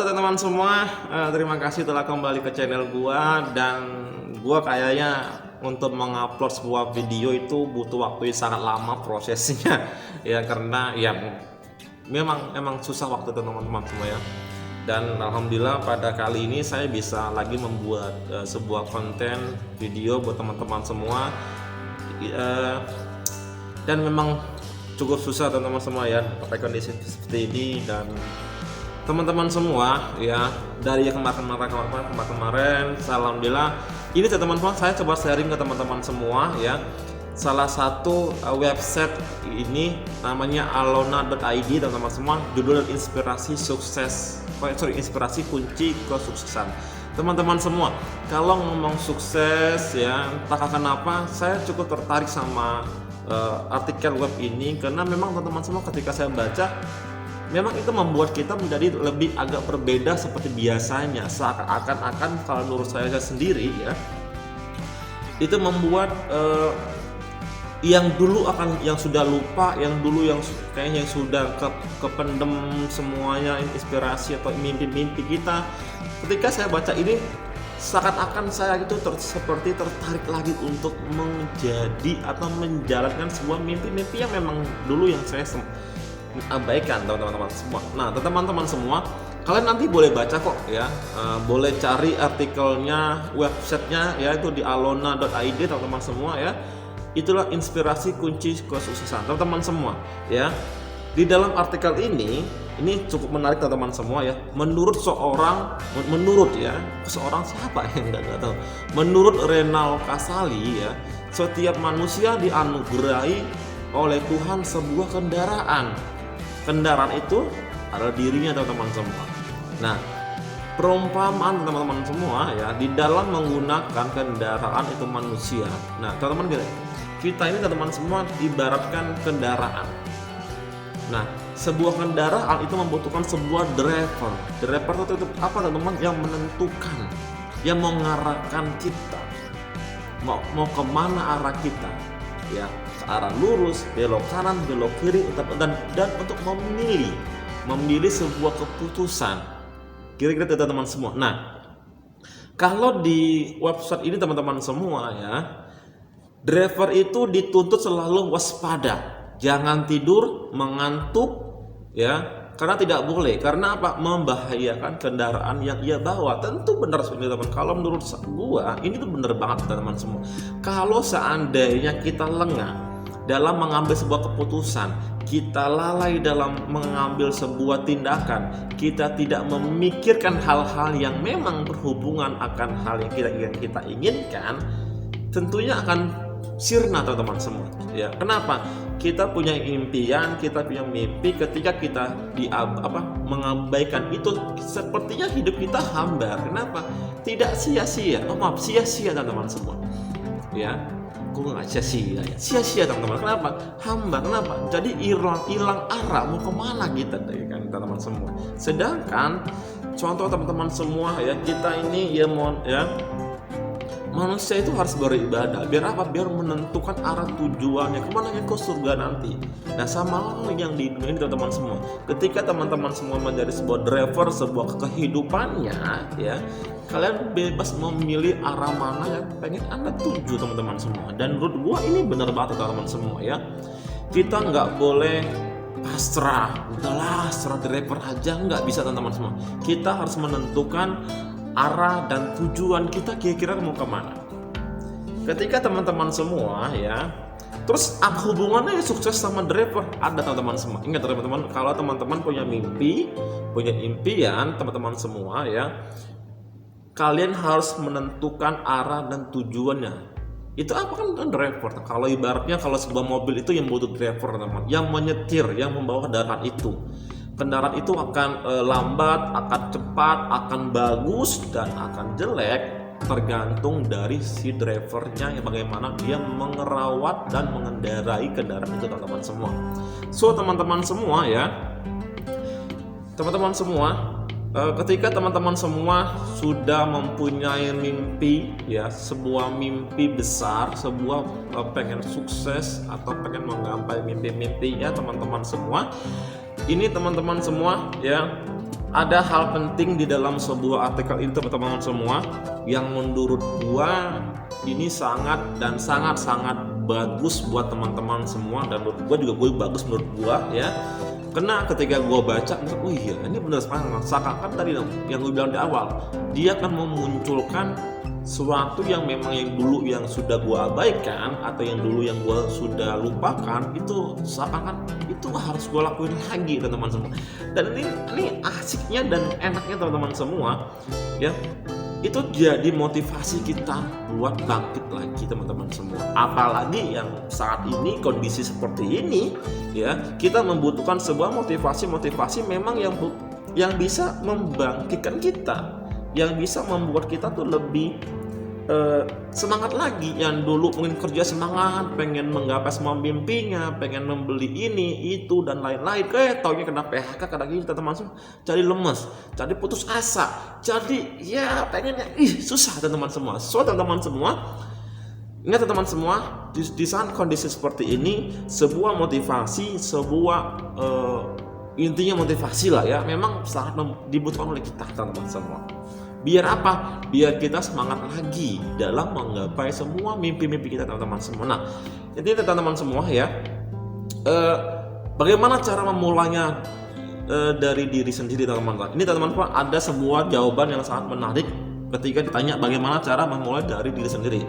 teman-teman semua, terima kasih telah kembali ke channel gua. Dan gua kayaknya untuk mengupload sebuah video itu butuh waktu yang sangat lama prosesnya ya, karena ya memang susah waktu teman-teman semua ya. Dan alhamdulillah pada kali ini saya bisa lagi membuat sebuah konten video buat teman-teman semua. Dan memang cukup susah teman-teman semua ya pakai kondisi seperti ini. Dan teman-teman semua ya, dari kemarin alhamdulillah ini teman-teman saya coba sharing ke teman-teman semua ya. Salah satu website ini namanya alona.id teman-teman semua, judul inspirasi inspirasi kunci kesuksesan. Teman-teman semua, kalau ngomong sukses ya, entah kenapa saya cukup tertarik sama artikel web ini, karena memang teman-teman semua ketika saya baca memang itu membuat kita menjadi lebih agak berbeda seperti biasanya. Seakan-akan kalau menurut saya sendiri ya, itu membuat yang dulu yang sudah lupa, yang dulu yang kayaknya sudah kependem semuanya inspirasi atau mimpi-mimpi kita. Ketika saya baca ini, seakan-akan saya itu seperti tertarik lagi untuk menjadi atau menjalankan sebuah mimpi-mimpi yang memang dulu yang saya abaikan teman-teman semua. Nah teman-teman semua, kalian nanti boleh baca kok ya, boleh cari artikelnya, websitenya ya, itu di alona.id teman-teman semua ya. Itulah inspirasi kunci kesuksesan teman-teman semua ya. Di dalam artikel ini cukup menarik teman-teman semua ya. Menurut seorang siapa yang nggak tahu, menurut Renal Kasali ya, setiap manusia dianugerahi oleh Tuhan sebuah kendaraan. Kendaraan itu adalah dirinya teman-teman semua. Nah, perumpamaan teman-teman semua ya, di dalam menggunakan kendaraan itu manusia. Nah, teman-teman, kita ini teman-teman semua ibaratkan kendaraan. Nah, sebuah kendaraan itu membutuhkan sebuah driver. Driver itu apa teman-teman? Yang menentukan, yang mengarahkan kita. Mau kemana arah kita? Ya, ke arah lurus, belok kanan, belok kiri, dan untuk memilih sebuah keputusan. Kira-kira teman-teman semua. Nah, kalau di website ini teman-teman semua ya, driver itu dituntut selalu waspada, jangan tidur, mengantuk ya, karena tidak boleh. Karena apa? Membahayakan kendaraan yang ia bawa. Tentu benar teman-teman. Kalau menurut gua ini tuh benar banget teman-teman semua. Kalau seandainya kita lengah dalam mengambil sebuah keputusan, kita lalai dalam mengambil sebuah tindakan, kita tidak memikirkan hal-hal yang memang berhubungan akan hal yang kita inginkan, tentunya akan sirna teman-teman semua ya. Kenapa? Kita punya impian, kita punya mimpi, ketika kita mengabaikan itu, sepertinya hidup kita hambar. Kenapa? Tidak sia-sia. Sia-sia teman-teman semua ya. Gue nggak sia-sia teman-teman. Kenapa? Hambar. Kenapa? Jadi hilang arah, mau kemana kita kan teman-teman semua. Sedangkan contoh teman-teman semua ya, kita ini manusia itu harus beribadah. Biar apa? Biar menentukan arah tujuannya, kemana yang ke surga nanti. Nah, sama yang di dunia ini teman-teman semua. Ketika teman-teman semua menjadi sebuah driver, sebuah kehidupannya ya, kalian bebas memilih arah mana yang pengen Anda tuju teman-teman semua. Dan menurut gua ini benar banget teman-teman semua ya. Kita nggak boleh pasrah, udahlah serah driver aja, nggak bisa teman-teman semua. Kita harus menentukan arah dan tujuan kita kira-kira mau kemana. Ketika teman-teman semua ya, terus apa hubungannya sukses sama driver? Ada teman-teman semua. Ingat teman-teman, kalau teman-teman punya mimpi, punya impian teman-teman semua ya, kalian harus menentukan arah dan tujuannya. Itu apa kan driver? Kalau ibaratnya kalau sebuah mobil itu yang butuh driver teman, yang menyetir, yang membawa kendaraan itu. Kendaraan itu akan lambat, akan cepat, akan bagus, dan akan jelek, tergantung dari si drivernya yang bagaimana dia mengerawat dan mengendarai kendaraan itu teman-teman semua. So teman-teman semua ya, teman-teman semua, ketika teman-teman semua sudah mempunyai mimpi ya, sebuah mimpi besar, sebuah pengen sukses atau pengen menggapai mimpi-mimpinya teman-teman semua, ini teman-teman semua ya, ada hal penting di dalam sebuah artikel ini teman-teman semua yang menurut gua ini sangat bagus buat teman-teman semua, dan menurut gua juga bagus menurut gua ya. Karena ketika gua baca, oh iya ini benar sekali, seakan-akan tadi yang gue bilang di awal, dia akan memunculkan sesuatu yang memang yang dulu yang sudah gua abaikan atau yang dulu yang gua sudah lupakan, itu seakan-akan itu harus gua lakuin lagi teman-teman semua. Dan ini asiknya dan enaknya teman-teman semua ya, itu jadi motivasi kita buat bangkit lagi teman-teman semua. Apalagi yang saat ini kondisi seperti ini ya, kita membutuhkan sebuah motivasi memang yang bisa membangkitkan kita, yang bisa membuat kita tuh lebih semangat lagi. Yang dulu mungkin kerja semangat, pengen menggapai semua mimpinya, pengen membeli ini, itu dan lain-lain, taunya kena PHK, kadang kita teman-teman jadi lemes, jadi putus asa, jadi ya pengennya susah teman-teman semua. So teman-teman semua, ingat teman-teman semua, di saat kondisi seperti ini, sebuah motivasi, intinya motivasi lah ya, memang sangat dibutuhkan oleh kita teman-teman semua. Biar apa? Biar kita semangat lagi dalam menggapai semua mimpi-mimpi kita teman-teman semua. Nah, jadi teman-teman semua ya, bagaimana cara memulainya dari diri sendiri teman-teman. Ini teman-teman ada sebuah jawaban yang sangat menarik ketika ditanya bagaimana cara memulai dari diri sendiri.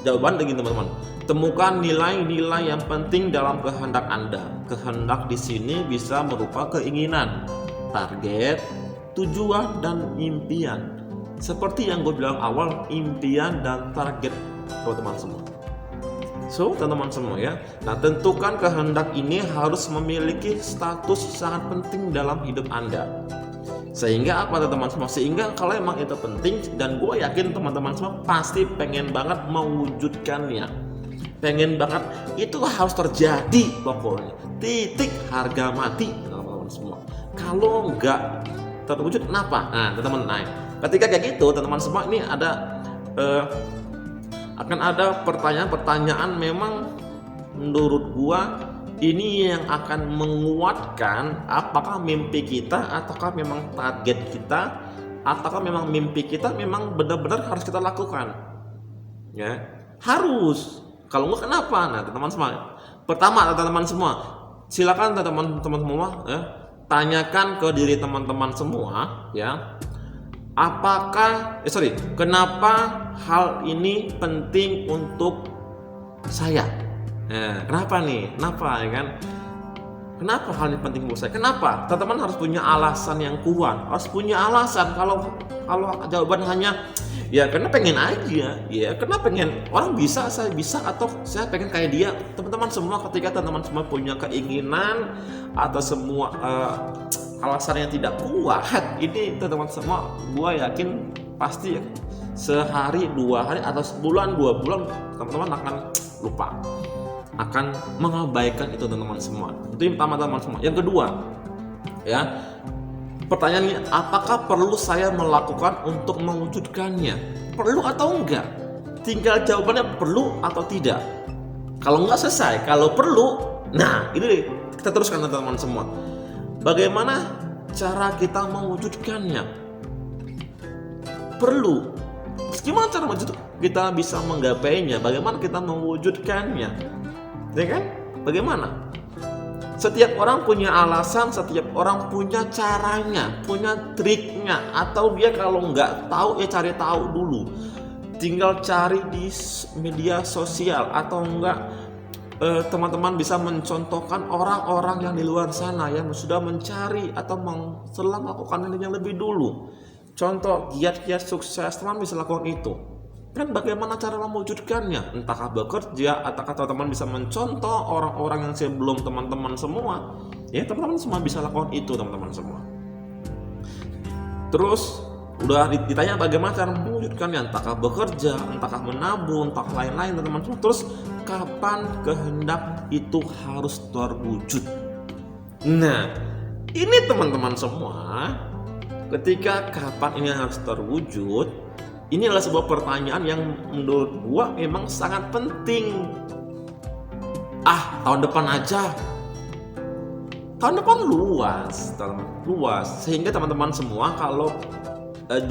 Jawaban begini teman-teman, temukan nilai-nilai yang penting dalam kehendak Anda. Kehendak di sini bisa berupa keinginan, target, tujuan, dan impian. Seperti yang gue bilang awal, impian dan target teman-teman semua. So teman-teman semua ya, nah tentukan kehendak ini harus memiliki status sangat penting dalam hidup Anda. Sehingga apa teman-teman semua? Sehingga kalau emang itu penting, dan gue yakin teman-teman semua pasti pengen banget mewujudkannya, pengen banget itu harus terjadi pokoknya, titik harga mati teman-teman semua. Kalau enggak terwujud kenapa? Nah teman-teman, ketika kayak gitu teman-teman semua, ini akan ada pertanyaan-pertanyaan memang menurut gua ini yang akan menguatkan apakah mimpi kita, ataukah memang target kita, ataukah memang mimpi kita memang benar-benar harus kita lakukan ya, harus. Kalau enggak kenapa? Nah teman-teman semua, pertama teman-teman semua, silakan teman-teman semua ya, tanyakan ke diri teman-teman semua ya, kenapa hal ini penting untuk saya? Nah, kenapa ya kan? Kenapa hal ini penting untuk saya? Kenapa? Teman-teman harus punya alasan yang kuat, harus punya alasan. Kalau jawaban hanya ya karena pengen aja, ya karena pengen, orang bisa, saya bisa, atau saya pengen kayak dia. Teman-teman semua, ketika teman-teman semua punya keinginan atau semua alasan yang tidak kuat, ini teman-teman semua, gua yakin pasti sehari, 2 hari, atau sebulan, 2 bulan, teman-teman akan lupa, akan mengabaikan itu teman-teman semua. Itu yang pertama teman-teman semua. Yang kedua ya, pertanyaannya, apakah perlu saya melakukan untuk mewujudkannya? Perlu atau enggak? Tinggal jawabannya perlu atau tidak. Kalau enggak selesai, kalau perlu, nah ini kita teruskan teman-teman semua. Bagaimana cara kita mewujudkannya? Perlu. Gimana cara kita bisa menggapainya? Bagaimana kita mewujudkannya? Ya kan? Bagaimana? Setiap orang punya alasan, setiap orang punya caranya, punya triknya. Atau dia kalau nggak tahu, ya cari tahu dulu. Tinggal cari di media sosial, atau enggak teman-teman bisa mencontohkan orang-orang yang di luar sana yang sudah mencari atau telah melakukan yang lebih dulu. Contoh giat-giat sukses, teman bisa lakukan itu. Kan bagaimana cara mewujudkannya? Entahkah bekerja, ataukah teman-teman bisa mencontoh orang-orang yang sebelum teman-teman semua. Ya teman-teman semua bisa lakukan itu teman-teman semua. Terus udah ditanya bagaimana cara mewujudkannya, entahkah bekerja, entahkah menabung, entah lain-lain teman-teman semua. Terus kapan kehendak itu harus terwujud? Nah ini teman-teman semua, ketika kapan ini harus terwujud, ini adalah sebuah pertanyaan yang menurut gua memang sangat penting. Tahun depan aja, tahun depan luas, sehingga teman-teman semua kalau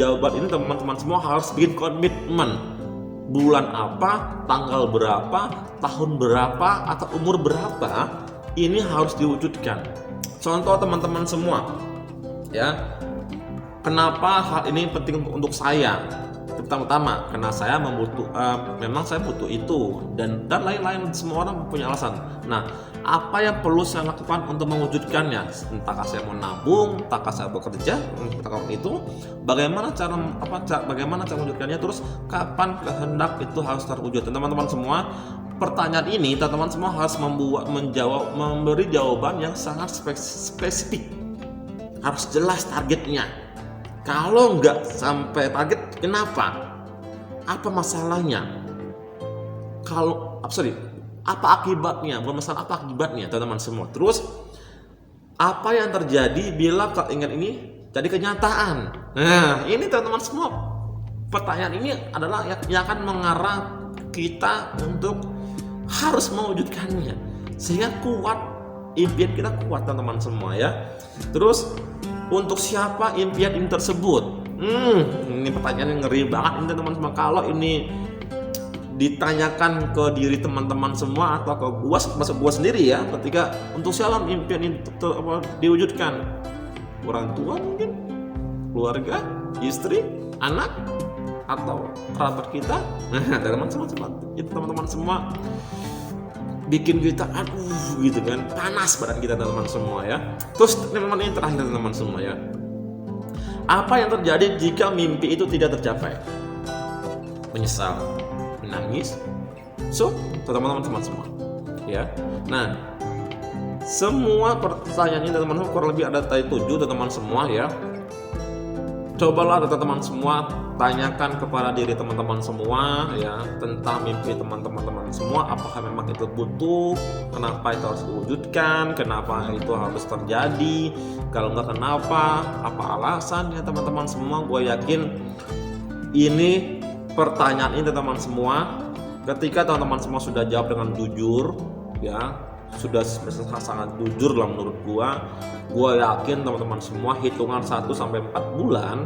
jawaban ini teman-teman semua harus bikin komitmen. Bulan apa, tanggal berapa, tahun berapa, atau umur berapa, ini harus diwujudkan. Contoh teman-teman semua, ya, kenapa hal ini penting untuk saya? Pertama, karena saya memang saya butuh itu, dan lain-lain, semua orang punya alasan. Nah, apa yang perlu saya lakukan untuk mewujudkannya? Entahkah saya mau nabung, entahkah saya bekerja, entahkah itu, bagaimana cara mewujudkannya, terus kapan kehendak itu harus terwujud. Teman-teman semua, pertanyaan ini teman-teman semua harus memberi jawaban yang sangat spesifik, harus jelas targetnya. Kalau nggak sampai target, kenapa? Apa masalahnya? Apa akibatnya? Bukan masalah, apa akibatnya, teman-teman semua. Terus, apa yang terjadi bila keinginan ini jadi kenyataan? Nah, ini teman-teman semua, pertanyaan ini adalah yang akan mengarah kita untuk harus mewujudkannya, sehingga kuat, impian kita kuat, teman-teman semua, ya. Terus, untuk siapa impian ini tersebut? Ini pertanyaan yang ngeri banget ini, teman-teman. Kalau ini ditanyakan ke diri teman-teman semua atau ke gua sendiri, ya, ketika untuk siapa impian ini diwujudkan? Orang tua mungkin, keluarga, istri, anak, atau kerabat kita. Nah, teman-teman semua bikin kita gitu kan, panas badan kita, teman-teman semua, ya. Terus teman-teman, ini terakhir, teman-teman semua, ya. Apa yang terjadi jika mimpi itu tidak tercapai? Menyesal, menangis. So, teman-teman semua, ya. Nah, semua pertanyaan ini, teman-teman, kurang lebih ada 7, teman-teman semua, ya. Cobalah teman-teman semua tanyakan kepada diri teman-teman semua, ya, tentang mimpi teman-teman semua. Apakah memang itu butuh? Kenapa itu harus diwujudkan? Kenapa itu harus terjadi? Kalau enggak, kenapa? Apa alasannya, teman-teman semua? Gue yakin ini pertanyaan ini, teman-teman semua, ketika teman-teman semua sudah jawab dengan jujur, ya, sudah sangat jujur dalam menurut gua yakin teman-teman semua hitungan 1-4 bulan,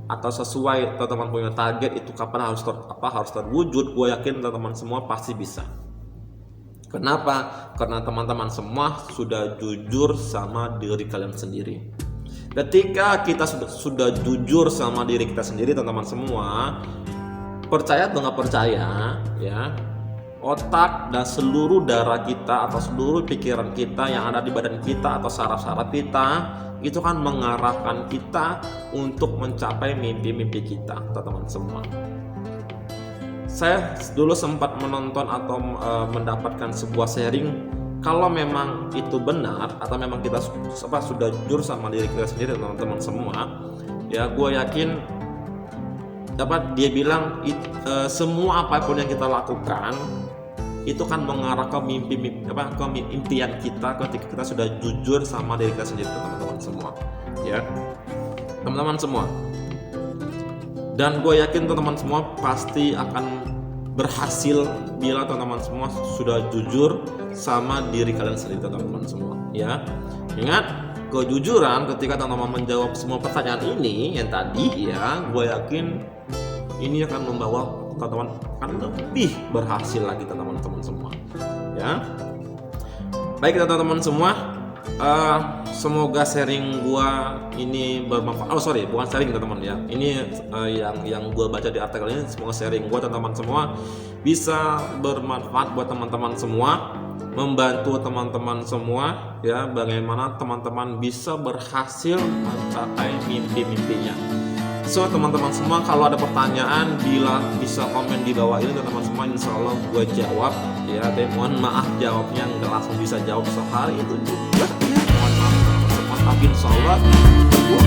atau sesuai teman-teman punya target itu kapan harus terwujud, gua yakin teman-teman semua pasti bisa. Kenapa? Karena teman-teman semua sudah jujur sama diri kalian sendiri. Ketika kita sudah jujur sama diri kita sendiri, teman-teman semua, percaya atau nggak percaya, ya, otak dan seluruh darah kita atau seluruh pikiran kita yang ada di badan kita atau saraf-saraf kita itu kan mengarahkan kita untuk mencapai mimpi-mimpi kita, teman-teman semua. Saya dulu sempat menonton atau mendapatkan sebuah sharing, kalau memang itu benar atau memang kita sudah jujur sama diri kita sendiri, teman-teman semua, ya, gue yakin dia bilang semua apapun yang kita lakukan itu kan mengarah ke impian kita ketika kita sudah jujur sama diri kita sendiri, teman-teman semua, ya, teman-teman semua. Dan gue yakin teman-teman semua pasti akan berhasil bila teman-teman semua sudah jujur sama diri kalian sendiri, teman-teman semua, ya. Ingat, kejujuran ketika teman-teman menjawab semua pertanyaan ini yang tadi, ya, gue yakin ini akan membawa teman-teman akan lebih berhasil lagi, teman-teman semua, ya. Baik, teman-teman semua, semoga sharing gua ini bermanfaat. Bukan sharing, teman-teman, ya. Ini yang gua baca di artikel ini, semoga sharing gua, teman-teman semua, bisa bermanfaat buat teman-teman semua, membantu teman-teman semua, ya, bagaimana teman-teman bisa berhasil mencapai mimpi-mimpinya. So, teman-teman semua, kalau ada pertanyaan bila bisa komen di bawah ini, teman-teman semua, insya Allah gue jawab, ya. Dan mohon maaf jawabnya nggak langsung bisa jawab sehari itu juga, ya. Mohon maaf, insya Allah gue